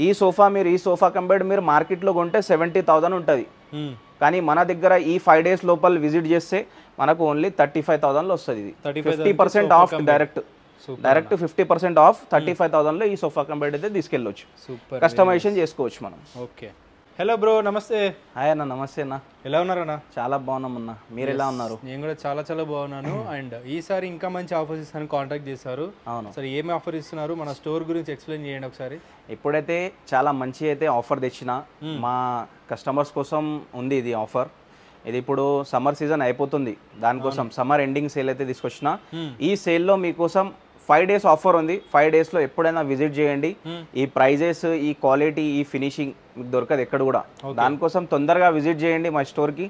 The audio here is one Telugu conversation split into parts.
ఈ సోఫా మీరు ఈ సోఫా కంపేర్డ్ మీరు మార్కెట్లో కొంటే 70,000 ఉంటుంది. కానీ మన దగ్గర ఈ 5 days లోపల విజిట్ చేస్తే మనకు ఓన్లీ 35,000లో వస్తుంది. ఇది 50% ఆఫ్ డైరెక్ట్ 50% ఆఫ్ 35,000లో ఈ సోఫా కంపేర్డ్ అయితే తీసుకెళ్ళొచ్చు. కస్టమైజేషన్ చేసుకోవచ్చు మనం. ఓకే. హలో బ్రో, నమస్తే. హాయ్ అన్న, నమస్తే అన్న. ఎలా ఉన్నారన్నా? చాలా బాగున్నామన్న, మీరు ఎలా ఉన్నారు? నేను కూడా చాలా బాగున్నాను. అండ్ ఈసారి ఇంకా మంచి ఆఫర్స్ ఇస్తాను కాంటాక్ట్ చేశారు. అవును సరే, ఏమి ఆఫర్ ఇస్తున్నారు? మన స్టోర్ గురించి ఎక్స్ప్లెయిన్ చేయండి ఒకసారి. ఇప్పుడైతే చాలా మంచి అయితే ఆఫర్ తెచ్చిన మా కస్టమర్స్ కోసం ఉంది ఇది ఆఫర్. ఇది ఇప్పుడు సమ్మర్ సీజన్ అయిపోతుంది, దానికోసం సమ్మర్ ఎండింగ్ సేల్ అయితే తీసుకొచ్చిన. ఈ సేల్లో మీకోసం 5 days ఆఫర్ ఉంది. 5 daysలో ఎప్పుడైనా విజిట్ చేయండి. ఈ ప్రైజెస్, ఈ క్వాలిటీ, ఈ ఫినిషింగ్ మీకు దొరకదు ఎక్కడ కూడా. దానికోసం తొందరగా విజిట్ చేయండి మా స్టోర్కి.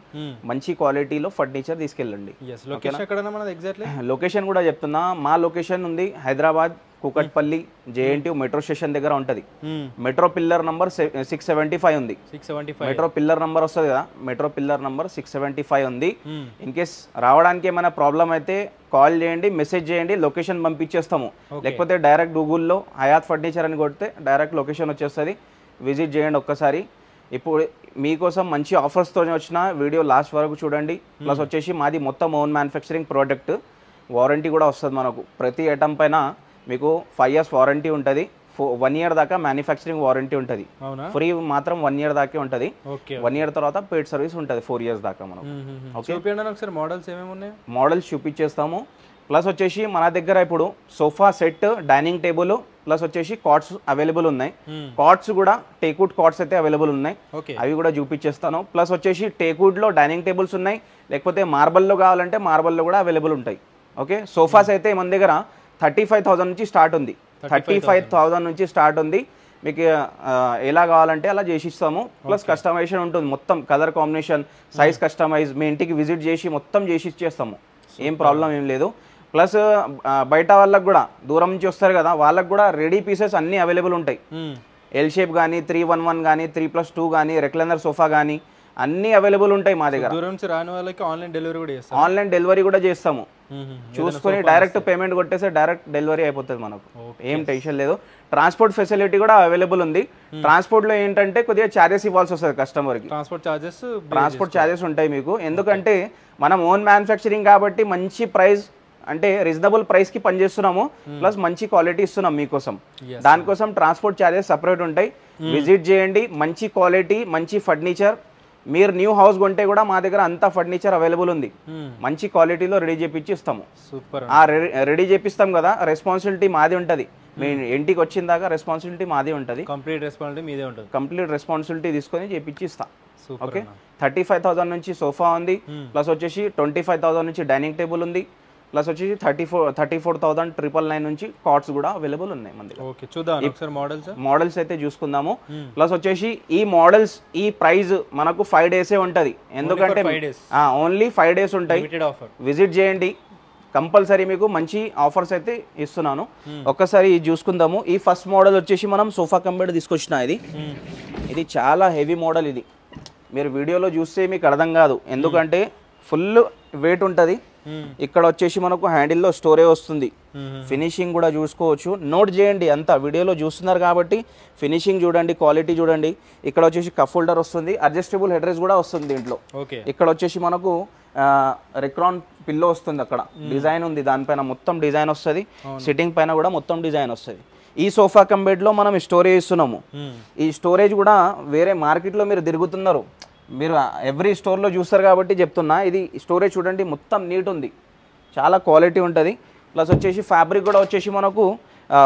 మంచి క్వాలిటీలో ఫర్నిచర్ తీసుకెళ్ళండి. లొకేషన్ కూడా చెప్తున్నా, మా లొకేషన్ ఉంది Hyderabad Kukatpally JNTU metro station దగ్గర ఉంటుంది. మెట్రో పిల్లర్ నంబర్ 675 ఉంది. మెట్రో పిల్లర్ నంబర్ వస్తుంది కదా, మెట్రో పిల్లర్ నంబర్ 675 ఉంది. ఇన్ కేస్ రావడానికి ఏమైనా ప్రాబ్లం అయితే కాల్ చేయండి, మెసేజ్ చేయండి, లొకేషన్ పంపించేస్తాము. లేకపోతే డైరెక్ట్ గూగుల్లో హయాత్ ఫర్నిచర్ అని కొడితే డైరెక్ట్ లొకేషన్ వచ్చేస్తుంది. విజిట్ చేయండి ఒక్కసారి. ఇప్పుడు మీకోసం మంచి ఆఫర్స్తోనే వచ్చిన వీడియో లాస్ట్ వరకు చూడండి. ప్లస్ వచ్చేసి మాది మొత్తం ఓన్ మ్యానుఫ్యాక్చరింగ్ ప్రోడక్ట్, వారంటీ కూడా వస్తుంది మనకు. ప్రతి ఐటమ్ పైన మీకు 5 years వారంటీ ఉంటుంది. 1 year దాకా మ్యానుఫ్యాక్చరింగ్ వారంటీ ఉంటుంది. ఫ్రీ మాత్రం 1 year దాకే ఉంటుంది. 1 year తర్వాత పెయిడ్ సర్వీస్ ఉంటుంది 4 years దాకా మనం. మోడల్స్ చూపించేస్తాము. ప్లస్ వచ్చేసి మన దగ్గర ఇప్పుడు sofa set, dining table, plus వచ్చేసి కాట్స్ అవైలబుల్ ఉన్నాయి. కాట్స్ కూడా టేక్వుడ్ కాట్స్ అయితే అవైలబుల్ ఉన్నాయి, అవి కూడా చూపించేస్తాను. ప్లస్ వచ్చేసి టేక్వుడ్లో డైనింగ్ టేబుల్స్ ఉన్నాయి, లేకపోతే మార్బల్లో కావాలంటే మార్బల్లో కూడా అవైలబుల్ ఉంటాయి. ఓకే, సోఫాస్ అయితే మన దగ్గర 35,000 నుంచి స్టార్ట్ ఉంది. 35,000 నుంచి స్టార్ట్ ఉంది. మీకు ఎలా కావాలంటే అలా చేసిస్తాము. ప్లస్ కస్టమైజేషన్ ఉంటుంది, మొత్తం కలర్ కాంబినేషన్, సైజ్ కస్టమైజ్ మీ ఇంటికి విజిట్ చేసి మొత్తం చేసి ఇచ్చేస్తాము. ఏం ప్రాబ్లం ఏం లేదు. ప్లస్ బయట వాళ్ళకు కూడా, దూరం నుంచి వస్తారు కదా, వాళ్ళకు కూడా రెడీ పీసెస్ అన్నీ అవైలబుల్ ఉంటాయి. ఎల్ షేప్ కానీ, 311 కానీ, 3+2 కానీ, రెక్లైనర్ సోఫా కానీ అన్నీ అవైలబుల్ ఉంటాయి మా దగ్గర. దూరం నుంచి రాని వాళ్ళకి ఆన్లైన్ డెలివరీ కూడా చేస్తాము. చూసుకొని డైరెక్ట్ పేమెంట్ కొట్టేస్తే డైరెక్ట్ డెలివరీ అయిపోతుంది మనకు, ఏం టెన్షన్ లేదు. ట్రాన్స్పోర్ట్ ఫెసిలిటీ కూడా అవైలబుల్ ఉంది. ట్రాన్స్పోర్ట్లో ఏంటంటే కొద్దిగా ఛార్జెస్ ఇవ్వాల్సి వస్తుంది కస్టమర్కి. ట్రాన్స్పోర్ట్ ఛార్జెస్ ఉంటాయి మీకు, ఎందుకంటే మనం ఓన్ మ్యానుఫ్యాక్చరింగ్ కాబట్టి మంచి ప్రైస్, అంటే రీజనబుల్ ప్రైస్కి పనిచేస్తున్నాము. ప్లస్ మంచి క్వాలిటీ ఇస్తున్నాం మీకోసం. దానికోసం ట్రాన్స్పోర్ట్ ఛార్జెస్ సపరేట్ ఉంటాయి. విజిట్ చేయండి. మంచి క్వాలిటీ, మంచి ఫర్నిచర్. మీరు న్యూ హౌస్ కొంటే కూడా మా దగ్గర అంతా ఫర్నిచర్ అవైలబుల్ ఉంది. మంచి క్వాలిటీలో రెడీ చేపించి ఇస్తాము. సూపర్. రెడీ చేపిస్తాం కదా, రెస్పాన్సిబిలిటీ మాది ఉంటుంది. మీ ఇంటికి వచ్చిన దాకా రెస్పాన్సిబిలిటీ మాది ఉంటుంది. కంప్లీట్ రెస్పాన్సిబిలిటీ తీసుకొని చేపించి ఇస్తాం. ఓకే, 35,000 నుంచి సోఫా ఉంది. ప్లస్ వచ్చేసి 25,000 నుంచి డైనింగ్ టేబుల్ ఉంది. ప్లస్ వచ్చేసి 34,999 నుంచి కార్డ్స్ కూడా అవైలబుల్ ఉన్నాయి మన దగ్గర. ఓకే, చూద్దాం ఒకసారి మోడల్స్ అయితే చూసుకుందాము. ప్లస్ వచ్చేసి ఈ మోడల్స్, ఈ ప్రైస్ మనకు 5 days ఉంటుంది. ఎందుకంటే ఓన్లీ 5 days ఉంటాయి. విజిట్ చేయండి కంపల్సరీ, మీకు మంచి ఆఫర్స్ అయితే ఇస్తున్నాను. ఒక్కసారి చూసుకుందాము. ఈ ఫస్ట్ మోడల్ వచ్చేసి మనం సోఫా కంబెడ్ తీసుకొచ్చిన. ఇది చాలా హెవీ మోడల్. ఇది మీరు వీడియోలో చూస్తే మీకు అర్థం కాదు, ఎందుకంటే ఫుల్ వెయిట్ ఉంటుంది. ఇక్కడ వచ్చేసి మనకు హ్యాండిల్లో స్టోరేజ్ వస్తుంది. ఫినిషింగ్ కూడా చూసుకోవచ్చు, నోట్ చేయండి. అంతా వీడియోలో చూస్తున్నారు కాబట్టి ఫినిషింగ్ చూడండి, క్వాలిటీ చూడండి. ఇక్కడ వచ్చేసి కప్ హోల్డర్ వస్తుంది, అడ్జస్టబుల్ హెడ్ రెస్ట్ కూడా వస్తుంది దీంట్లో. ఇక్కడ వచ్చేసి మనకు రెక్రాన్ పిల్లో వస్తుంది, అక్కడ డిజైన్ ఉంది, దానిపైన మొత్తం డిజైన్ వస్తుంది. సిట్టింగ్ పైన కూడా మొత్తం డిజైన్ వస్తుంది. ఈ సోఫా కంబెడ్లో మనం స్టోరేజ్ ఇస్తున్నాము. ఈ స్టోరేజ్ కూడా వేరే మార్కెట్లో మీరు తిరుగుతున్నారు, మీరు ఎవ్రీ స్టోర్లో చూస్తారు కాబట్టి చెప్తున్నా. ఇది స్టోరేజ్ చూడండి, మొత్తం నీట్ ఉంది, చాలా క్వాలిటీ ఉంటుంది. ప్లస్ వచ్చేసి ఫ్యాబ్రిక్ కూడా వచ్చేసి మనకు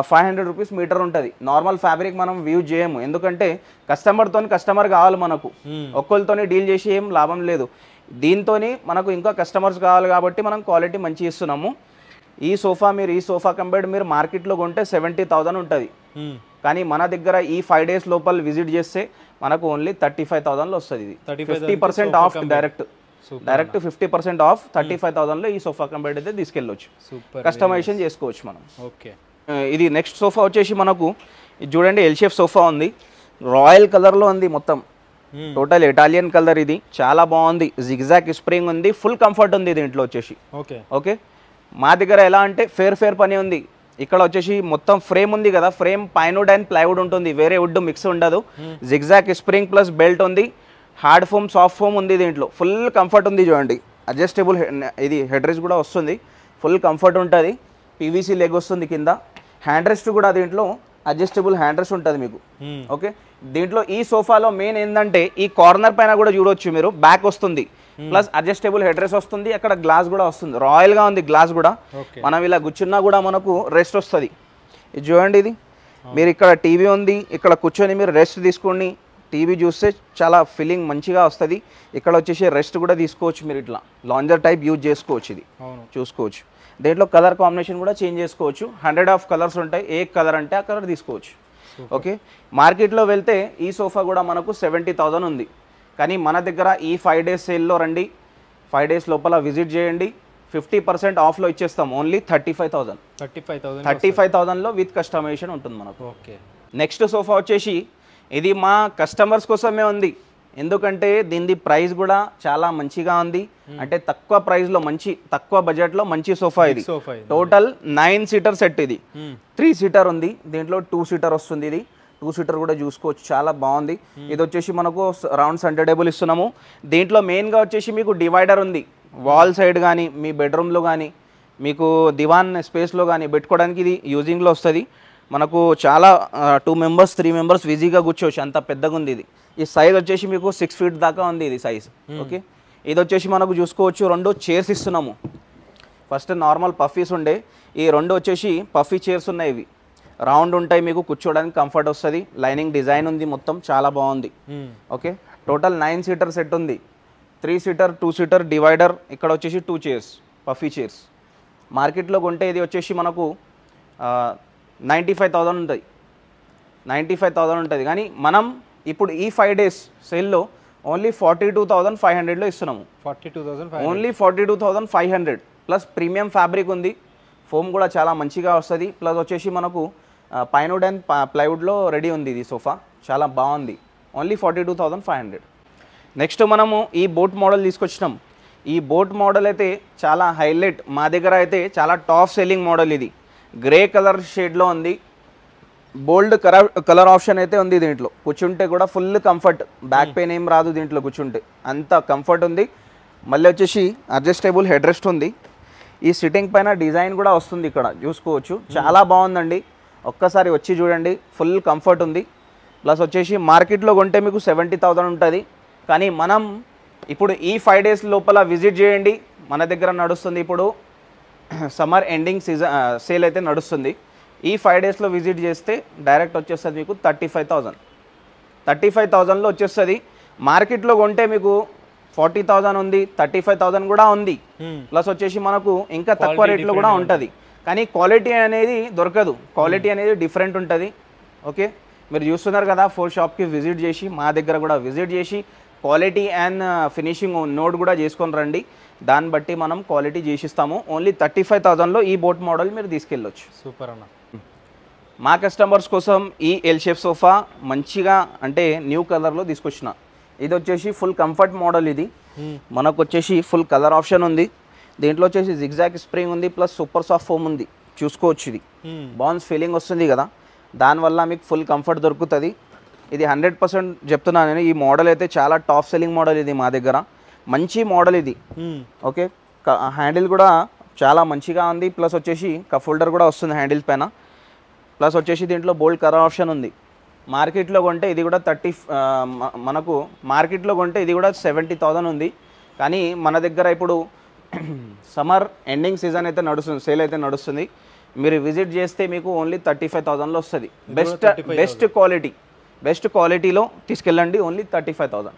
500 రూపీస్ మీటర్ ఉంటుంది. నార్మల్ ఫ్యాబ్రిక్ మనం యూజ్ చేయము, ఎందుకంటే కస్టమర్ కావాలి మనకు. ఒక్కరితో డీల్ చేసి ఏం లాభం లేదు. దీంతో మనకు ఇంకా కస్టమర్స్ కావాలి కాబట్టి మనం క్వాలిటీ మంచి ఇస్తున్నాము. ఈ సోఫా మీరు ఈ సోఫా కంపేర్డ్ మీరు మార్కెట్లో కొంటే 70,000 ఉంటుంది. కానీ మన దగ్గర ఈ 5 days లోపల విజిట్ చేస్తే మనకు ఓన్లీ 35,000లో వస్తుంది. ఇది 50% ఆఫ్ డైరెక్ట్ 50% ఆఫ్ 35,000లో ఈ సోఫా కంపేర్డ్ అయితే తీసుకెళ్ళొచ్చు. కస్టమైజేషన్ చేసుకోవచ్చు మనం. ఓకే, ఇది నెక్స్ట్ సోఫా వచ్చేసి మనకు చూడండి, ఎల్ షేప్ సోఫా ఉంది, రాయల్ కలర్లో ఉంది, మొత్తం టోటల్ ఇటాలియన్ కలర్. ఇది చాలా బాగుంది, జిగ్జాగ్ స్ప్రింగ్ ఉంది, ఫుల్ కంఫర్ట్ ఉంది దీంట్లో వచ్చేసి. ఓకే, మా దగ్గర ఎలా అంటే ఫేర్ పని ఉంది. ఇక్కడ వచ్చేసి మొత్తం ఫ్రేమ్ ఉంది కదా, ఫ్రేమ్ పైనుడ్ అండ్ ప్లైవుడ్ ఉంటుంది, వేరే వుడ్ మిక్స్ ఉండదు. జిగ్జాగ్ స్ప్రింగ్ ప్లస్ బెల్ట్ ఉంది, హార్డ్ ఫోమ్ సాఫ్ట్ ఫోమ్ ఉంది, దీంట్లో ఫుల్ కంఫర్ట్ ఉంది చూడండి. అడ్జస్టబుల్ ఇది హెడ్ రెస్ట్ కూడా వస్తుంది, ఫుల్ కంఫర్ట్ ఉంటుంది. పీవీసీ లెగ్ వస్తుంది కింద, హ్యాండ్ రెస్ట్ కూడా దీంట్లో అడ్జస్టబుల్ హ్యాండ్ రెస్ట్ ఉంటుంది మీకు. ఓకే, దీంట్లో ఈ సోఫాలో మెయిన్ ఏంటంటే ఈ కార్నర్ పైన కూడా చూడవచ్చు మీరు, బ్యాక్ వస్తుంది ప్లస్ అడ్జస్టబుల్ హెడ్ రెస్ట్ వస్తుంది, అక్కడ గ్లాస్ కూడా వస్తుంది, రాయల్గా ఉంది గ్లాస్ కూడా. మనం ఇలా కూర్చున్నా కూడా మనకు రెస్ట్ వస్తుంది. ఇది చూడండి, ఇది మీరు ఇక్కడ టీవీ ఉంది, ఇక్కడ కూర్చొని మీరు రెస్ట్ తీసుకొని టీవీ చూస్తే చాలా ఫీలింగ్ మంచిగా వస్తుంది. ఇక్కడ వచ్చేసి రెస్ట్ కూడా తీసుకోవచ్చు మీరు, ఇట్లా లాంజర్ టైప్ యూజ్ చేసుకోవచ్చు, ఇది చూసుకోవచ్చు. దీంట్లో కలర్ కాంబినేషన్ కూడా చేంజ్ చేసుకోవచ్చు, 100 ఆఫ్ కలర్స్ ఉంటాయి, ఏ కలర్ అంటే ఆ కలర్ తీసుకోవచ్చు. ఓకే, మార్కెట్లో వెళ్తే ఈ సోఫా కూడా మనకు 70,000 ఉంది, కానీ మన దగ్గర ఈ 5 days సేల్లో రండి, 5 days లోపల విజిట్ చేయండి, 50% ఆఫ్లో ఇచ్చేస్తాం. ఓన్లీ 35,000లో విత్ కస్టమైజేషన్ ఉంటుంది మనకు. ఓకే, నెక్స్ట్ సోఫా వచ్చేసి ఇది మా కస్టమర్స్ కోసమే ఉంది, ఎందుకంటే దీని ప్రైస్ కూడా చాలా మంచిగా ఉంది. అంటే తక్కువ ప్రైస్లో మంచి తక్కువ బడ్జెట్లో మంచి సోఫా ఇది. టోటల్ 9 seater సెట్, ఇది 3 seater ఉంది, దీంట్లో 2 seater వస్తుంది. ఇది 2 seater కూడా చూసుకోవచ్చు, చాలా బాగుంది. ఇది వచ్చేసి మనకు రౌండ్ సెంటర్ టేబుల్ ఇస్తున్నాము. దీంట్లో మెయిన్గా వచ్చేసి మీకు డివైడర్ ఉంది, వాల్ సైడ్ కానీ మీ బెడ్రూమ్లో కానీ మీకు దివాన్ స్పేస్లో కానీ పెట్టుకోవడానికి ఇది యూజింగ్లో వస్తుంది. మనకు చాలా 2 members 3 members ఈజీగా కూర్చోవచ్చు, అంత పెద్దగా ఉంది ఇది. ఈ సైజ్ వచ్చేసి మీకు 6 feet దాకా ఉంది ఇది సైజ్. ఓకే, ఇది వచ్చేసి మనకు చూసుకోవచ్చు 2 chairs ఇస్తున్నాము. ఫస్ట్ నార్మల్ పఫీస్ ఉండే, ఈ 2 వచ్చేసి పఫీ చైర్స్ ఉన్నాయి, ఇవి రౌండ్ ఉంటాయి, మీకు కూర్చోడానికి కంఫర్ట్ వస్తుంది. లైనింగ్ డిజైన్ ఉంది, మొత్తం చాలా బాగుంది. ఓకే, టోటల్ 9 seater సెట్ ఉంది, 3 seater 2 seater డివైడర్, ఇక్కడ వచ్చేసి 2 chairs పఫీ చైర్స్. మార్కెట్లో కొంటే ఇది వచ్చేసి మనకు 95,000 ఉంటుంది, 95,000 ఉంటుంది, కానీ మనం ఇప్పుడు ఈ 5 days సేల్లో ఓన్లీ 42,500లో ఇస్తున్నాము. 42,500, ఓన్లీ 42,500 ప్లస్ ప్రీమియం ఫ్యాబ్రిక్ ఉంది, ఫోమ్ కూడా చాలా మంచిగా వస్తుంది. ప్లస్ వచ్చేసి మనకు పైనుడ్ అండ్ ప్లైవుడ్లో రెడీ ఉంది ఇది సోఫా, చాలా బాగుంది. ఓన్లీ 42,500. నెక్స్ట్ మనము ఈ బోట్ మోడల్ తీసుకొచ్చినాం. ఈ బోట్ మోడల్ అయితే చాలా హైలైట్, మా దగ్గర అయితే చాలా టాప్ సెల్లింగ్ మోడల్. ఇది గ్రే కలర్ షేడ్లో ఉంది, బోల్డ్ కలర్ ఆప్షన్ అయితే ఉంది. దీంట్లో కూర్చుంటే కూడా ఫుల్ కంఫర్ట్, బ్యాక్ పెయిన్ ఏం రాదు దీంట్లో కూర్చుంటే, అంత కంఫర్ట్ ఉంది. మళ్ళీ వచ్చేసి అడ్జస్టబుల్ హెడ్ రెస్ట్ ఉంది. ఈ సిట్టింగ్ పైన డిజైన్ కూడా వస్తుంది, ఇక్కడ చూసుకోవచ్చు, చాలా బాగుందండి. ఒక్కసారి వచ్చి చూడండి, ఫుల్ కంఫర్ట్ ఉంది. ప్లస్ వచ్చేసి మార్కెట్లో కొంటే మీకు 70,000 ఉంటుంది, కానీ మనం ఇప్పుడు ఈ 5 days లోపల విజిట్ చేయండి. మన దగ్గర నడుస్తుంది ఇప్పుడు సమ్మర్ ఎండింగ్ సీజన్ సేల్ అయితే నడుస్తుంది. ఈ 5 daysలో విజిట్ చేస్తే డైరెక్ట్ వచ్చేస్తుంది మీకు 35,000లో వచ్చేస్తుంది. మార్కెట్లో కొంటే మీకు 40,000 ఉంది, 35,000 కూడా ఉంది. ప్లస్ వచ్చేసి మనకు ఇంకా తక్కువ రేట్లో కూడా ఉంటుంది, కానీ క్వాలిటీ అనేది దొరకదు, క్వాలిటీ అనేది డిఫరెంట్ ఉంటుంది. ఓకే, మీరు చూస్తున్నారు కదా, 4 షాప్కి విజిట్ చేసి మా దగ్గర కూడా విజిట్ చేసి క్వాలిటీ అండ్ ఫినిషింగ్ నోట్ కూడా చేసుకొని రండి, దాన్ని బట్టి మనం క్వాలిటీ చేసిస్తాము. ఓన్లీ 35,000లో ఈ బోట్ మోడల్ మీరు తీసుకెళ్ళొచ్చు. సూపర్ అన్న. మా కస్టమర్స్ కోసం ఈ ఎల్ షేప్ సోఫా మంచిగా అంటే న్యూ కలర్లో తీసుకొచ్చిన. ఇది వచ్చేసి ఫుల్ కంఫర్ట్ మోడల్, ఇది మనకు వచ్చేసి ఫుల్ కలర్ ఆప్షన్ ఉంది. దీంట్లో వచ్చేసి జిగ్జాగ్ స్ప్రింగ్ ఉంది, ప్లస్ సూపర్ సాఫ్ట్ ఫోమ్ ఉంది, చూసుకోవచ్చు. ఇది బౌన్స్ ఫీలింగ్ వస్తుంది కదా, దానివల్ల మీకు ఫుల్ కంఫర్ట్ దొరుకుతుంది. ఇది 100% చెప్తున్నాను నేను, ఈ మోడల్ అయితే చాలా టాప్ సెల్లింగ్ మోడల్, ఇది మా దగ్గర మంచి మోడల్ ఇది. ఓకే, హ్యాండిల్ కూడా చాలా మంచిగా ఉంది, ప్లస్ వచ్చేసి కప్ హోల్డర్ కూడా వస్తుంది హ్యాండిల్ పైన. ప్లస్ వచ్చేసి దీంట్లో బోల్డ్ కలర్ ఆప్షన్ ఉంది. మార్కెట్లో కొంటే ఇది కూడా మనకు మార్కెట్లో కొంటే ఇది కూడా 70,000 ఉంది, కానీ మన దగ్గర ఇప్పుడు సమ్మర్ ఎండింగ్ సీజన్ అయితే నడుస్తుంది, సేల్ అయితే నడుస్తుంది. మీరు విజిట్ చేస్తే మీకు ఓన్లీ 35,000లో వస్తుంది. బెస్ట్ క్వాలిటీలో తీసుకెళ్ళండి, ఓన్లీ 35,000.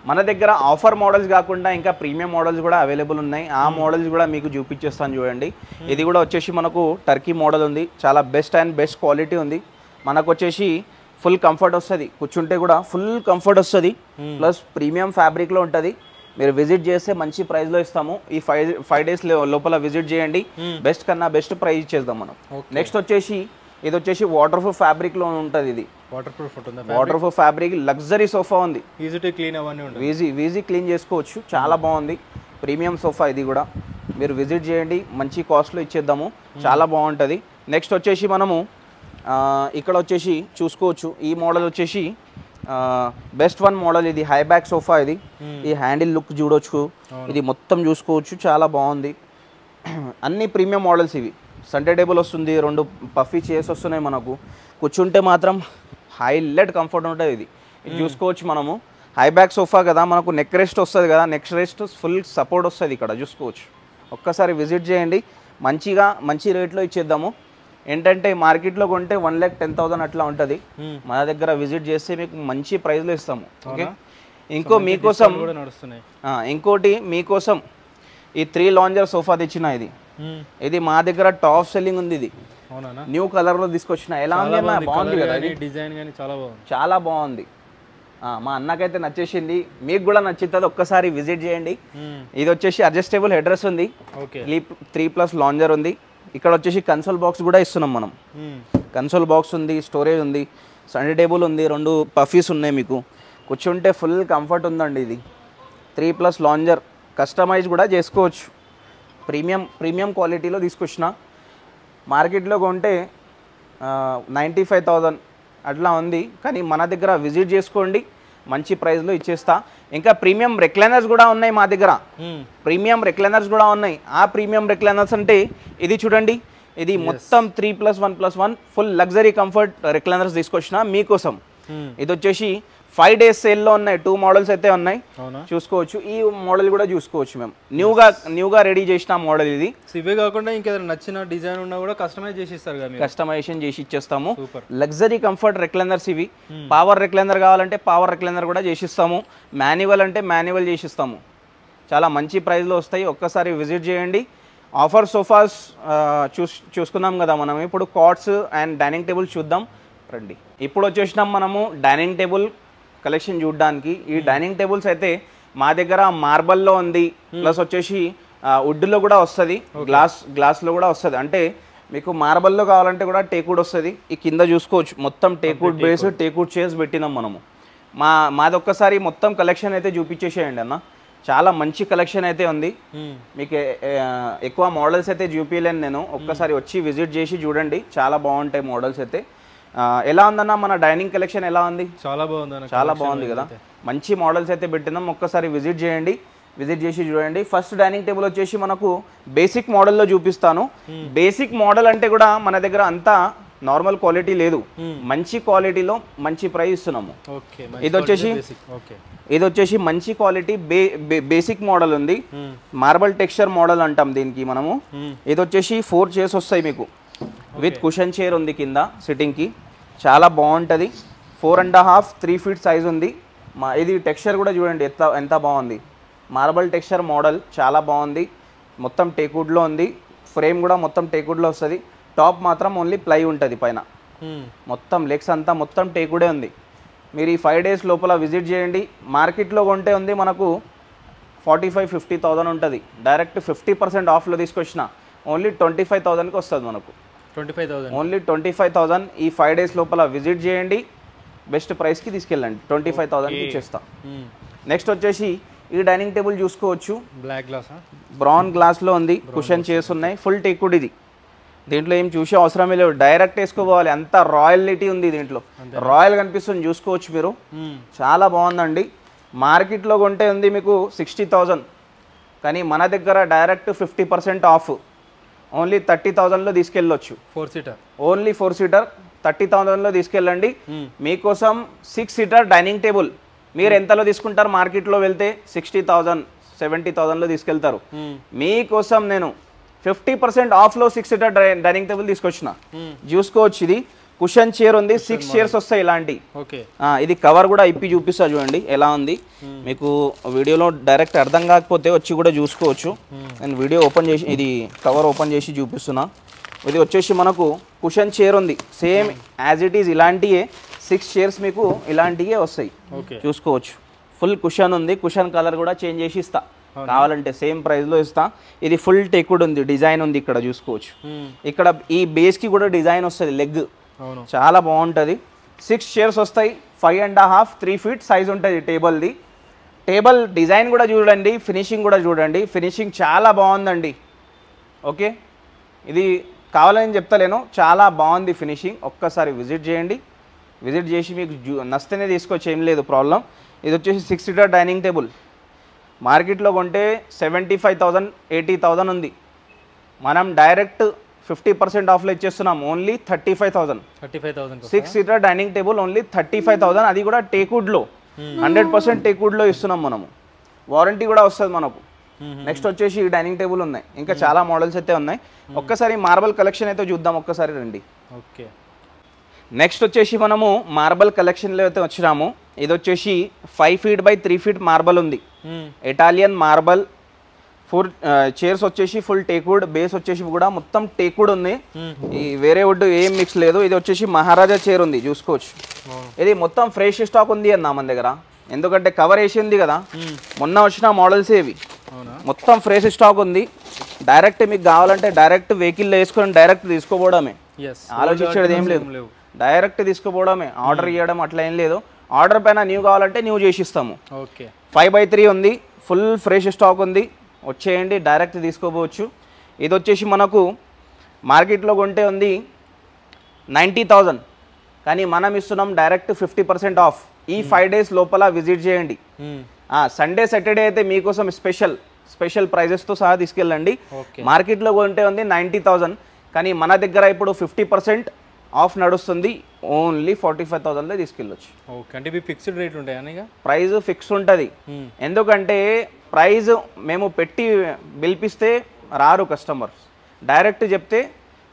మన దగ్గర ఆఫర్ మోడల్స్ కాకుండా ఇంకా ప్రీమియం మోడల్స్ కూడా అవైలబుల్ ఉన్నాయి, ఆ మోడల్స్ కూడా మీకు చూపించేస్తాను చూడండి. ఇది కూడా వచ్చేసి మనకు టర్కీ మోడల్ ఉంది, చాలా బెస్ట్ క్వాలిటీ ఉంది. మనకు వచ్చేసి ఫుల్ కంఫర్ట్ వస్తుంది, కూర్చుంటే కూడా ఫుల్ కంఫర్ట్ వస్తుంది, ప్లస్ ప్రీమియం ఫ్యాబ్రిక్లో ఉంటుంది. మీరు విజిట్ చేస్తే మంచి ప్రైస్లో ఇస్తాము. ఈ 5 days లోపల విజిట్ చేయండి, బెస్ట్ కన్నా బెస్ట్ ప్రైస్ ఇచ్చేద్దాం మనం. నెక్స్ట్ వచ్చేసి ఇది వచ్చేసి వాటర్ ప్రూఫ్ ఫ్యాబ్రిక్లో ఉంటుంది. ఇది water proof fabric luxury sofa ఉంది, ఈజీ క్లీన్ చేసుకోవచ్చు, చాలా బాగుంది. ప్రీమియం సోఫా ఇది కూడా మీరు విజిట్ చేయండి, మంచి కాస్ట్లో ఇచ్చేద్దాము, చాలా బాగుంటుంది. నెక్స్ట్ వచ్చేసి మనము ఇక్కడ వచ్చేసి చూసుకోవచ్చు, ఈ మోడల్ వచ్చేసి బెస్ట్ వన్ మోడల్. ఇది హై బ్యాక్ సోఫా. ఇది ఈ హ్యాండిల్ లుక్ చూడొచ్చు, ఇది మొత్తం చూసుకోవచ్చు, చాలా బాగుంది. అన్ని ప్రీమియం మోడల్స్ ఇవి. సెంటర్ టేబుల్ వస్తుంది, 2 పఫీ చైర్స్ వస్తున్నాయి మనకు. కూర్చుంటే మాత్రం హైలైట్ కంఫర్ట్ ఉంటుంది. ఇది చూసుకోవచ్చు మనము. హై బ్యాక్ సోఫా కదా, మనకు నెక్ రెస్ట్ వస్తుంది కదా, నెక్ రెస్ట్ ఫుల్ సపోర్ట్ వస్తుంది ఇక్కడ చూసుకోవచ్చు. ఒక్కసారి విజిట్ చేయండి, మంచి రేట్లో ఇచ్చేద్దాము. ఏంటంటే మార్కెట్లో కొంటే 1,10,000 అట్లా ఉంటుంది, మన దగ్గర విజిట్ చేస్తే మీకు మంచి ప్రైస్లో ఇస్తాము. ఓకే, ఇంకోటి మీకోసం ఈ 3 లాంజర్ సోఫా తెచ్చిన. ఇది మా దగ్గర టాప్ సెల్లింగ్ ఉంది. ఇది న్యూ కలర్లో తీసుకొచ్చిన. ఎలా ఉంది అన్న? బాగుంది కదా, డిజైన్ చాలా బాగుంది. మా అన్నకైతే నచ్చేసింది, మీకు కూడా నచ్చుతుంది. ఒక్కసారి విజిట్ చేయండి. ఇది వచ్చేసి అడ్జస్టబుల్ హెడ్రెస్ ఉంది, 3+ లాంజర్ ఉంది. ఇక్కడ వచ్చేసి కన్సోల్ బాక్స్ కూడా ఇస్తున్నాం మనం. కన్సోల్ బాక్స్ ఉంది, స్టోరేజ్ ఉంది, సెంటర్ టేబుల్ ఉంది, 2 పఫీస్ ఉన్నాయి. మీకు కూర్చుంటే ఫుల్ కంఫర్ట్ ఉందండి. ఇది 3+ లాంజర్, కస్టమైజ్ కూడా చేసుకోవచ్చు. ప్రీమియం క్వాలిటీలో తీసుకొచ్చిన. మార్కెట్లో కొంటే 95,000 అట్లా ఉంది, కానీ మన దగ్గర విజిట్ చేసుకోండి, మంచి ప్రైస్లో ఇచ్చేస్తా. ఇంకా ప్రీమియం రెక్లైనర్స్ కూడా ఉన్నాయి మా దగ్గర. ఆ ప్రీమియం రెక్లైనర్స్ అంటే ఇది చూడండి, ఇది మొత్తం 3+1+1 ఫుల్ లగ్జరీ కంఫర్ట్ రెక్లైనర్స్ తీసుకొచ్చిన మీకోసం. ఇది వచ్చేసి 5 days సేల్లో ఉన్నాయి. 2 మోడల్స్ అయితే ఉన్నాయి, చూసుకోవచ్చు. ఈ మోడల్ కూడా చూసుకోవచ్చు. మేము న్యూగా రెడీ చేసిన మోడల్ ఇది. ఇవే కాకుండా ఇంకేదైనా నచ్చిన డిజైన్ ఉన్నా కూడా కస్టమైజ్ చేసి ఇస్తారు కదా, కస్టమైజేషన్ చేసి ఇచ్చేస్తాము. లగ్జరీ కంఫర్ట్ రెక్లైనర్స్ ఇవి. పవర్ రెక్లైనర్ కావాలంటే పవర్ రెక్లైనర్ కూడా చేసిస్తాము, మాన్యువల్ అంటే మాన్యువల్ చేసిస్తాము. చాలా మంచి ప్రైస్లో వస్తాయి, ఒక్కసారి విజిట్ చేయండి. ఆఫర్ సోఫాస్ చూసుకుందాం కదా మనం. ఇప్పుడు కాట్స్ అండ్ డైనింగ్ టేబుల్ చూద్దాం రండి. ఇప్పుడు వచ్చేసినాం మనము డైనింగ్ టేబుల్ కలెక్షన్ చూడడానికి. ఈ డైనింగ్ టేబుల్స్ అయితే మా దగ్గర మార్బల్లో ఉంది, ప్లస్ వచ్చేసి వుడ్లో కూడా వస్తుంది, గ్లాస్లో కూడా వస్తుంది. అంటే మీకు మార్బల్లో కావాలంటే కూడా టేక్వుడ్ వస్తుంది. ఈ కింద చూసుకోవచ్చు, మొత్తం టేక్వుడ్ బేస్, టేక్వుడ్ చైర్స్ పెట్టినాం మనము. మాది ఒక్కసారి మొత్తం కలెక్షన్ అయితే చూపించేసేయండి అన్న. చాలా మంచి కలెక్షన్ అయితే ఉంది. మీకు ఎక్కువ మోడల్స్ అయితే చూపించలేను నేను, ఒక్కసారి వచ్చి విజిట్ చేసి చూడండి, చాలా బాగుంటాయి మోడల్స్ అయితే. ఎలా ఉందన్న మన డైనింగ్ కలెక్షన్? ఎలా ఉంది? చాలా బాగుంది, చాలా బాగుంది కదా. మంచి మోడల్స్ అయితే పెట్టినాం, ఒక్కసారి విజిట్ చేయండి, విజిట్ చేసి చూడండి. ఫస్ట్ డైనింగ్ టేబుల్ వచ్చేసి మనకు బేసిక్ మోడల్లో చూపిస్తాను. బేసిక్ మోడల్ అంటే కూడా మన దగ్గర అంతా నార్మల్ క్వాలిటీ లేదు, మంచి క్వాలిటీలో మంచి ప్రైస్ ఇస్తున్నాము. ఇది వచ్చేసి మంచి క్వాలిటీ బేసిక్ మోడల్ ఉంది, మార్బల్ టెక్స్చర్ మోడల్ అంటాం దీనికి మనము. ఇది వచ్చేసి 4 చైర్స్ వస్తాయి మీకు, విత్ కుషన్ చైర్ ఉంది కింద సిట్టింగ్కి, చాలా బాగుంటుంది. 4.5 3 feet సైజ్ ఉంది. ఇది టెక్స్చర్ కూడా చూడండి ఎంత బాగుంది, మార్బల్ టెక్స్చర్ మోడల్, చాలా బాగుంది. మొత్తం టేక్వుడ్లో ఉంది, ఫ్రేమ్ కూడా మొత్తం టేక్వుడ్లో వస్తుంది. టాప్ మాత్రం ఓన్లీ ప్లై ఉంటుంది పైన, మొత్తం లెగ్స్ అంతా మొత్తం టేక్వుడే ఉంది. మీరు ఈ 5 days లోపల విజిట్ చేయండి. మార్కెట్లో కొంటే ఉంది మనకు 45,000-50,000 ఉంటుంది. డైరెక్ట్ 50% ఆఫ్లో తీసుకొచ్చిన ఓన్లీ 25,000కి వస్తుంది మనకు. 25,000 ఓన్లీ 25,000. ఈ 5 days లోపల విజిట్ చేయండి, బెస్ట్ ప్రైస్కి తీసుకెళ్ళండి, 25,000కి ఇచ్చేస్తా. నెక్స్ట్ వచ్చేసి ఈ డైనింగ్ టేబుల్ చూసుకోవచ్చు, బ్రౌన్ గ్లాస్లో ఉంది, కుషన్ చైర్స్ ఉన్నాయి, ఫుల్ టేక్వుడ్. ఇది దీంట్లో ఏం చూసే అవసరమే లేదు, డైరెక్ట్ వేసుకోవాలి, అంత రాయలిటీ ఉంది దీంట్లో, రాయల్ కనిపిస్తుంది, చూసుకోవచ్చు మీరు. చాలా బాగుందండి. మార్కెట్లో కొంటే ఉంది మీకు 60,000, కానీ మన దగ్గర డైరెక్ట్ 50% ఆఫ్, ఓన్లీ 30,000లో తీసుకెళ్ళొచ్చు. 4 seater, ఓన్లీ 4 seater 30,000లో తీసుకెళ్ళండి. మీకోసం 6 seater డైనింగ్ టేబుల్ మీరు ఎంతలో తీసుకుంటారు? మార్కెట్లో వెళ్తే 60,000 70,000లో తీసుకెళ్తారు. మీకోసం నేను 50% ఆఫ్లో 6 seater డైనింగ్ టేబుల్ తీసుకొచ్చిన, చూసుకోవచ్చు. ఇది కుషన్ చైర్ ఉంది, 6 chairs వస్తాయి ఇలాంటి. ఇది కవర్ కూడా ఇప్పి చూపిస్తా చూడండి ఎలా ఉంది. మీకు వీడియోలో డైరెక్ట్ అర్థం కాకపోతే వచ్చి కూడా చూసుకోవచ్చు. నేను వీడియో ఓపెన్ చేసి ఇది కవర్ ఓపెన్ చేసి చూపిస్తున్నా. ఇది వచ్చేసి మనకు కుషన్ చైర్ ఉంది, సేమ్ యాజ్ ఇట్ ఈజ్ ఇలాంటియే 6 chairs మీకు ఇలాంటివే వస్తాయి, చూసుకోవచ్చు. ఫుల్ కుషన్ ఉంది, కుషన్ కలర్ కూడా చేంజ్ చేసి ఇస్తా, కావాలంటే సేమ్ ప్రైస్లో ఇస్తా. ఇది ఫుల్ టేక్వుడ్ ఉంది, డిజైన్ ఉంది ఇక్కడ చూసుకోవచ్చు. ఇక్కడ ఈ బేస్కి కూడా డిజైన్ వస్తుంది, లెగ్ చాలా బాగుంటుంది. 6 chairs వస్తాయి, 5.5 3 feet సైజ్ ఉంటుంది టేబుల్ది. టేబుల్ డిజైన్ కూడా చూడండి, ఫినిషింగ్ కూడా చూడండి, ఫినిషింగ్ చాలా బాగుందండి. ఓకే, ఇది కావాలని చెప్తలేను, చాలా బాగుంది ఫినిషింగ్. ఒక్కసారి విజిట్ చేయండి, విజిట్ చేసి మీకు నచ్చితేనే తీసుకోవచ్చు, ఏం లేదు ప్రాబ్లం. ఇది వచ్చేసి 6 సీటర్ డైనింగ్ టేబుల్. మార్కెట్లో కొంటే 75,000 80,000 ఉంది. మనం డైరెక్ట్ 50% ఆఫ్లో ఇచ్చేస్తున్నాం, only 35,000. 6 seater dining table only 35,000, అది కూడా టేక్వుడ్లో 100% టేక్వుడ్లో ఇస్తున్నాం మనము. వారంటీ కూడా వస్తుంది మనకు. నెక్స్ట్ వచ్చేసి ఈ డైనింగ్ టేబుల్ ఉన్నాయి, ఇంకా చాలా మోడల్స్ అయితే ఉన్నాయి. ఒక్కసారి మార్బల్ కలెక్షన్ అయితే చూద్దాం, ఒక్కసారి రండి. ఓకే, నెక్స్ట్ వచ్చేసి మనము మార్బల్ కలెక్షన్లో అయితే వచ్చినాము. ఇది వచ్చేసి 5 feet by 3 feet మార్బల్ ఉంది, ఇటాలియన్ మార్బల్. 4 చైర్స్ వచ్చేసి ఫుల్ టేక్వుడ్, బేస్ వచ్చేసి కూడా మొత్తం టేక్వుడ్ ఉంది, ఈ వేరే వుడ్ ఏం మిక్స్ లేదు. ఇది వచ్చేసి మహారాజా చైర్ ఉంది, చూసుకోవచ్చు. ఇది మొత్తం ఫ్రెష్ స్టాక్ ఉంది అన్న మన దగ్గర, ఎందుకంటే కవర్ వేసి ఉంది కదా, మొన్న వచ్చిన మోడల్స్ ఇవి, మొత్తం ఫ్రెష్ స్టాక్ ఉంది. డైరెక్ట్ మీకు కావాలంటే డైరెక్ట్ వెహికల్లో వేసుకొని డైరెక్ట్ తీసుకోపోవడమే, ఆలోచించేది ఏం లేదు, డైరెక్ట్ తీసుకోపోవడమే. ఆర్డర్ ఇవ్వడం అట్లా ఏం లేదు, ఆర్డర్ పైన న్యూ కావాలంటే న్యూ చేసిస్తాము. 5 by 3 ఉంది, ఫుల్ ఫ్రెష్ స్టాక్ ఉంది, వచ్చేయండి డైరెక్ట్ తీసుకోపోవచ్చు. ఇది వచ్చేసి మనకు మార్కెట్లో కొంటే ఉంది 90,000, కానీ మనం ఇస్తున్నాం డైరెక్ట్ 50% ఆఫ్. ఈ 5 days లోపల విజిట్ చేయండి. సండే సాటర్డే అయితే మీకోసం స్పెషల్ ప్రైజెస్తో సహా తీసుకెళ్ళండి. మార్కెట్లో కొంటే ఉంది 90,000, కానీ మన దగ్గర ఇప్పుడు 50% ఆఫ్ నడుస్తుంది, ఓన్లీ 45,000లో తీసుకెళ్ళొచ్చు. అంటే ఫిక్స్డ్ రేట్ ఉంటాయి, ప్రైస్ ఫిక్స్ ఉంటుంది. ఎందుకంటే ప్రైజ్ మేము పెట్టి పిలిపిస్తే రారు కస్టమర్స్, డైరెక్ట్ చెప్తే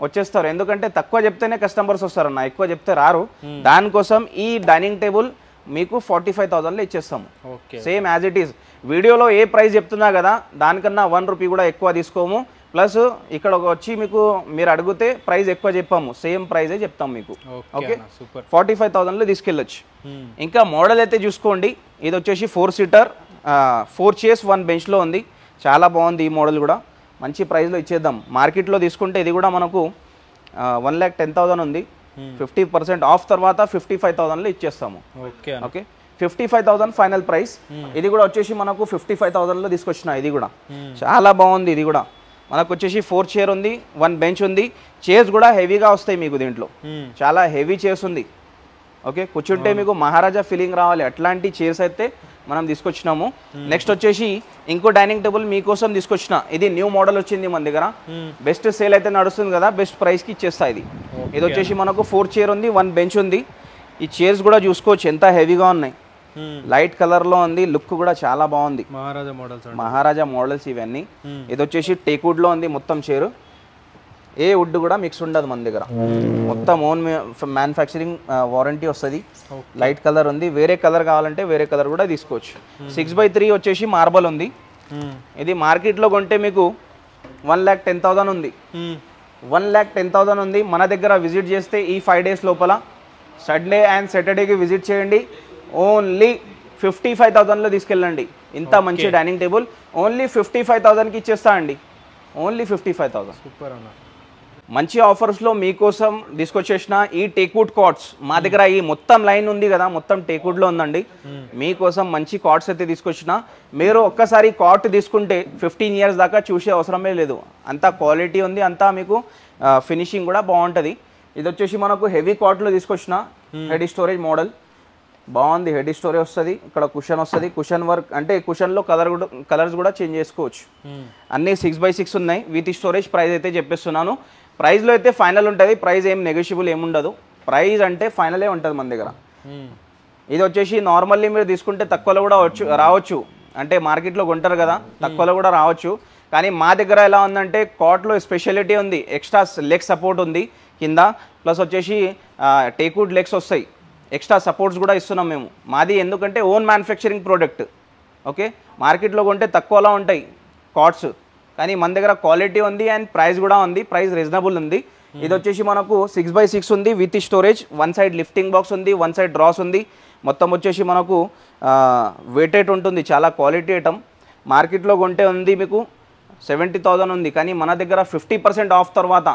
వచ్చేస్తారు. ఎందుకంటే తక్కువ చెప్తేనే కస్టమర్స్ వస్తారన్న, ఎక్కువ చెప్తే రారు. దానికోసం ఈ డైనింగ్ టేబుల్ మీకు 45,000లో ఇచ్చేస్తాము, సేమ్ యాజ్ ఇట్ ఈస్. వీడియోలో ఏ ప్రైస్ చెప్తున్నా కదా, దానికన్నా 1 రూపీ కూడా ఎక్కువ తీసుకోము. ప్లస్ ఇక్కడ వచ్చి మీకు మీరు అడిగితే ప్రైస్ ఎక్కువ చెప్పాము, సేమ్ ప్రైజే చెప్తాం మీకు. ఓకే, 45,000లో తీసుకెళ్ళొచ్చు. ఇంకా మోడల్ అయితే చూసుకోండి. ఇది వచ్చేసి 4 seater 4 chairs 1 benchలో ఉంది, చాలా బాగుంది. ఈ మోడల్ కూడా మంచి ప్రైస్లో ఇచ్చేద్దాం. మార్కెట్లో తీసుకుంటే ఇది కూడా మనకు 1,10,000 ఉంది, 50% ఆఫ్ తర్వాత 55,000లో ఇచ్చేస్తాము. Okay, 55,000 final price. ఇది కూడా వచ్చేసి మనకు 55,000లో తీసుకొచ్చిన, ఇది కూడా చాలా బాగుంది. ఇది కూడా మనకు వచ్చేసి 4 chair ఉంది, 1 bench ఉంది. చైర్స్ కూడా హెవీగా వస్తాయి మీకు, దీంట్లో చాలా హెవీ చైర్స్ ఉంది. ఓకే, కూర్చుంటే మీకు మహారాజా ఫీలింగ్ రావాలి, అట్లాంటి చైర్స్ అయితే మనం తీసుకొచ్చినాము. నెక్స్ట్ వచ్చేసి ఇంకో డైనింగ్ టేబుల్ మీకోసం తీసుకొచ్చిన, ఇది న్యూ మోడల్ వచ్చింది మన దగ్గర, బెస్ట్ సేల్ అయితే నడుస్తుంది కదా, బెస్ట్ ప్రైస్కి ఇచ్చేస్తా. ఇది వచ్చేసి మనకు 4 chair ఉంది, 1 bench ఉంది. ఈ చైర్స్ కూడా చూసుకోవచ్చు ఎంత హెవీగా ఉన్నాయి, లైట్ కలర్లో ఉంది, లుక్ కూడా చాలా బాగుంది. మహారాజా మోడల్స్ ఇవన్నీ. ఇది వచ్చేసి టేక్వుడ్లో ఉంది మొత్తం చైర్, ఏ వుడ్ కూడా మిక్స్ ఉండదు మన దగ్గర, మొత్తం ఓన్ మ్యానుఫ్యాక్చరింగ్ వారంటీ వస్తుంది. లైట్ కలర్ ఉంది, వేరే కలర్ కావాలంటే వేరే కలర్ కూడా తీసుకోవచ్చు. 6 by 3 వచ్చేసి మార్బల్ ఉంది. ఇది మార్కెట్లో కొంటే మీకు 1,10,000 ఉంది, 1,10,000 ఉంది. మన దగ్గర విజిట్ చేస్తే ఈ 5 days లోపల సండే అండ్ సాటర్డేకి విజిట్ చేయండి, ఓన్లీ 55,000లో తీసుకెళ్ళండి. ఇంత మంచి డైనింగ్ టేబుల్ ఓన్లీ 55,000కి ఇచ్చేస్తా అండి, ఓన్లీ 55,000. సూపర్ అన్న, మంచి ఆఫర్స్లో మీకోసం తీసుకొచ్చేసిన ఈ టేక్వుడ్ కార్డ్స్. మా దగ్గర ఈ మొత్తం లైన్ ఉంది కదా, మొత్తం టేక్వుడ్లో ఉందండి. మీకోసం మంచి కార్డ్స్ అయితే తీసుకొచ్చిన. మీరు ఒక్కసారి కార్డ్ తీసుకుంటే 15 years దాకా చూసే అవసరమే లేదు, అంతా క్వాలిటీ ఉంది, అంతా మీకు ఫినిషింగ్ కూడా బాగుంటుంది. ఇది వచ్చేసి మనకు హెవీ కార్డ్లో తీసుకొచ్చిన హెడ్ స్టోరేజ్ మోడల్, బాగుంది. హెడ్ స్టోరేజ్ వస్తుంది, ఇక్కడ కుషన్ వస్తుంది, కుషన్ వర్క్ అంటే కుషన్లో కలర్స్ కూడా చేంజ్ చేసుకోవచ్చు. అన్నీ 6 by 6 ఉన్నాయి విత్ స్టోరేజ్. ప్రైస్ అయితే చెప్పేస్తున్నాను, ప్రైస్లో అయితే ఫైనల్ ఉంటుంది, ప్రైస్ ఏం నెగోషియబుల్ ఏముండదు, ప్రైస్ అంటే ఫైనలే ఉంటుంది మన దగ్గర. ఇది వచ్చేసి నార్మల్లీ మీరు తీసుకుంటే తక్కువలో కూడా రావచ్చు, అంటే మార్కెట్లో కొంటారు కదా, తక్కువలో కూడా రావచ్చు. కానీ మా దగ్గర ఎలా ఉందంటే కాట్లో స్పెషాలిటీ ఉంది, ఎక్స్ట్రా లెగ్ సపోర్ట్ ఉంది కింద, ప్లస్ వచ్చేసి టేక్వుడ్ లెగ్స్ వస్తాయి, ఎక్స్ట్రా సపోర్ట్స్ కూడా ఇస్తున్నాం మేము. మాది ఎందుకంటే ఓన్ మ్యానుఫ్యాక్చరింగ్ ప్రోడక్ట్. ఓకే, మార్కెట్లో కొంటే తక్కువలో ఉంటాయి కాట్స్, కానీ మన దగ్గర క్వాలిటీ ఉంది అండ్ ప్రైస్ కూడా ఉంది, ప్రైస్ రీజనబుల్ ఉంది. ఇది వచ్చేసి మనకు 6 by 6 ఉంది with storage, 1 side lifting box ఉంది, 1 side డ్రాస్ ఉంది. మొత్తం వచ్చేసి మనకు వెయిటెడ్ ఉంటుంది, చాలా క్వాలిటీ ఐటమ్. మార్కెట్లో కొంటే ఉంది మీకు 70,000 ఉంది, కానీ మన దగ్గర 50% ఆఫ్ తర్వాత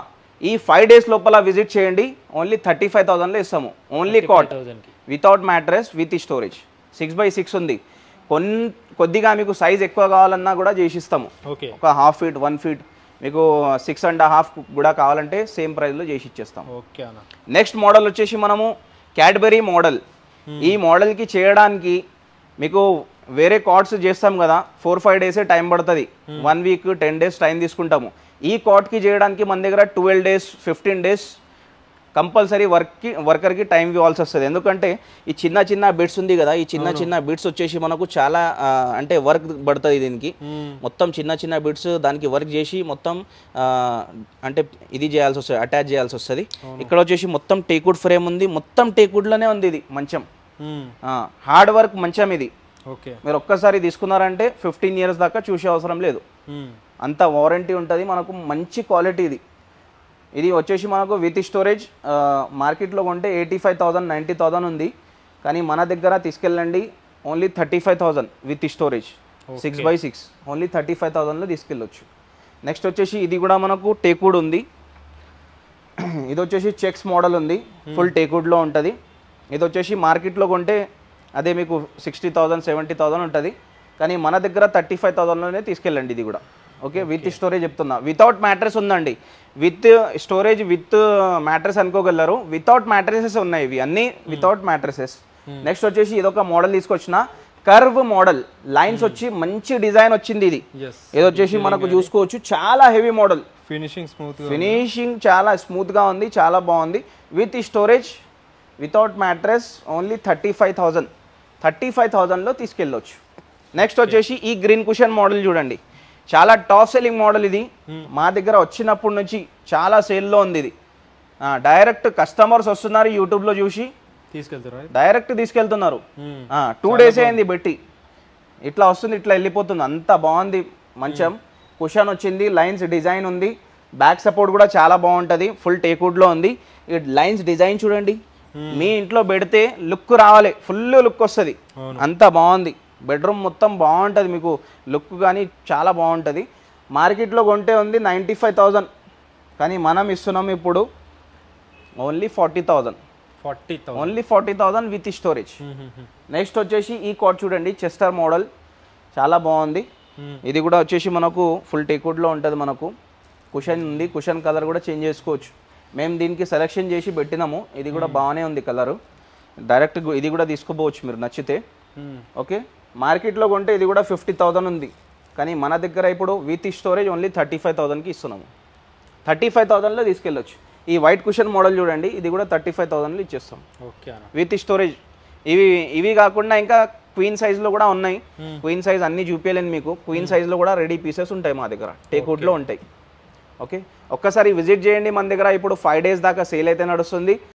ఈ 5 days లోపల విజిట్ చేయండి, ఓన్లీ 35,000లో ఇస్తాము. Only cot without mattress with storage. 6 by 6 ఉంది. కొద్దిగా మీకు సైజ్ ఎక్కువ కావాలన్నా కూడా చేసిస్తాము, ఒక 1/2 feet 1 feet మీకు 6.5 కూడా కావాలంటే సేమ్ ప్రైస్లో చేసి ఇచ్చేస్తాం. ఓకే అన్న. నెక్స్ట్ మోడల్ వచ్చేసి మనము క్యాడ్బరీ మోడల్. ఈ మోడల్కి చేయడానికి మీకు వేరే కార్డ్స్ చేస్తాం కదా 4-5 డేసే టైం పడుతుంది, 1 వీక్ 10 డేస్ టైం తీసుకుంటాము. ఈ కార్డ్కి చేయడానికి మన దగ్గర 12 డేస్ 15 డేస్ కంపల్సరీ వర్కర్కి టైం ఇవ్వాల్సి వస్తుంది. ఎందుకంటే ఈ చిన్న చిన్న బిట్స్ ఉంది కదా, ఈ చిన్న చిన్న బిట్స్ వచ్చేసి మనకు చాలా అంటే వర్క్ పడుతుంది దీనికి. మొత్తం చిన్న చిన్న బిట్స్ దానికి వర్క్ చేసి మొత్తం అంటే ఇది చేయాల్సి వస్తుంది, అటాచ్ చేయాల్సి వస్తుంది. ఇక్కడ వచ్చేసి మొత్తం టేక్వుడ్ ఫ్రేమ్ ఉంది, మొత్తం టేక్వుడ్లోనే ఉంది ఇది మంచం. హార్డ్ వర్క్ మంచం ఇది. ఓకే, మీరు ఒక్కసారి తీసుకున్నారంటే 15 years దాకా చూసే అవసరం లేదు, అంత వారంటీ ఉంటుంది మనకు. మంచి క్వాలిటీ ఇది. ఇది వచ్చేసి మనకు విత్ స్టోరేజ్ మార్కెట్లో కొంటే 85,000 90,000 ఉంది, కానీ మన దగ్గర తీసుకెళ్ళండి only 35,000 with storage 6x6 only 35,000లో తీసుకెళ్ళొచ్చు. నెక్స్ట్ వచ్చేసి ఇది కూడా మనకు టేక్వుడ్ ఉంది. ఇది వచ్చేసి చెక్స్ మోడల్ ఉంది, ఫుల్ టేక్వుడ్లో ఉంటుంది. ఇది వచ్చేసి మార్కెట్లో కొంటే అదే మీకు 60,000 70,000 ఉంటుంది, కానీ మన దగ్గర 35,000లోనే తీసుకెళ్ళండి ఇది కూడా. ఓకే, విత్ స్టోరేజ్ చెప్తున్నా. వితౌట్ మ్యాట్రెస్ ఉందండి, విత్ స్టోరేజ్ విత్ మ్యాట్రెస్ అనుకోగలరు. వితౌట్ మ్యాట్రెసెస్ ఉన్నాయి ఇవి అన్నీ, వితౌట్ మ్యాట్రెసెస్. నెక్స్ట్ వచ్చేసి ఇదొక మోడల్ తీసుకొచ్చిన కర్వ్ మోడల్, లైన్స్ వచ్చి మంచి డిజైన్ వచ్చింది ఇది. ఇది వచ్చేసి మనకు చూసుకోవచ్చు చాలా హెవీ మోడల్, ఫినిషింగ్ చాలా స్మూత్గా ఉంది, చాలా బాగుంది. With storage without mattress only 35,000లో తీసుకెళ్ళొచ్చు. నెక్స్ట్ వచ్చేసి ఈ గ్రీన్ కుషన్ మోడల్ చూడండి, చాలా టాప్ సెల్లింగ్ మోడల్ ఇది. మా దగ్గర వచ్చినప్పటి నుంచి చాలా సేల్లో ఉంది ఇది. డైరెక్ట్ కస్టమర్స్ వస్తున్నారు యూట్యూబ్లో చూసి డైరెక్ట్ తీసుకెళ్తున్నారు. 2 days అయింది పెట్టి, ఇట్లా వస్తుంది ఇట్లా వెళ్ళిపోతుంది, అంత బాగుంది మంచం. కుషన్ వచ్చింది, లైన్స్ డిజైన్ ఉంది, బ్యాక్ సపోర్ట్ కూడా చాలా బాగుంటుంది, ఫుల్ టేక్వుడ్లో ఉంది. ఈ లైన్స్ డిజైన్ చూడండి, మీ ఇంట్లో పెడితే లుక్ రావాలి, ఫుల్ లుక్ వస్తుంది, అంత బాగుంది. బెడ్రూమ్ మొత్తం బాగుంటుంది మీకు లుక్, కానీ చాలా బాగుంటుంది. మార్కెట్లో కొంటే ఉంది 95,000, కానీ మనం ఇస్తున్నాం ఇప్పుడు only 40,000, only 40,000 with storage. Next వచ్చేసి ఈ కాట్ చూడండి, చెస్టర్ మోడల్, చాలా బాగుంది. ఇది కూడా వచ్చేసి మనకు ఫుల్ టేక్వుడ్లో ఉంటుంది. మనకు కుషన్ ఉంది, కుషన్ కలర్ కూడా చేంజ్ చేసుకోవచ్చు. మేము దీనికి సెలెక్షన్ చేసి పెట్టినాము, ఇది కూడా బాగానే ఉంది కలరు. డైరెక్ట్ ఇది కూడా తీసుకోపోవచ్చు మీరు నచ్చితే. ఓకే, మార్కెట్లో కొంటే ఇది కూడా 50,000 ఉంది, కానీ మన దగ్గర ఇప్పుడు విత్ స్టోరేజ్ ఓన్లీ 35,000కి ఇస్తున్నాము. 35,000లో తీసుకెళ్ళొచ్చు. ఈ వైట్ కుషన్ మోడల్ చూడండి, ఇది కూడా 35,000లో ఇచ్చేస్తాం విత్ స్టోరేజ్. ఇవి కాకుండా ఇంకా క్వీన్ సైజ్లో కూడా ఉన్నాయి. క్వీన్ సైజ్ అన్నీ చూపించలేను మీకు, క్వీన్ సైజ్లో కూడా రెడీ పీసెస్ ఉంటాయి మా దగ్గర, టేక్వుడ్లో ఉంటాయి. ఓకే, ఒక్కసారి విజిట్ చేయండి మన దగ్గర. ఇప్పుడు 5 days దాకా సేల్ అయితే నడుస్తుంది.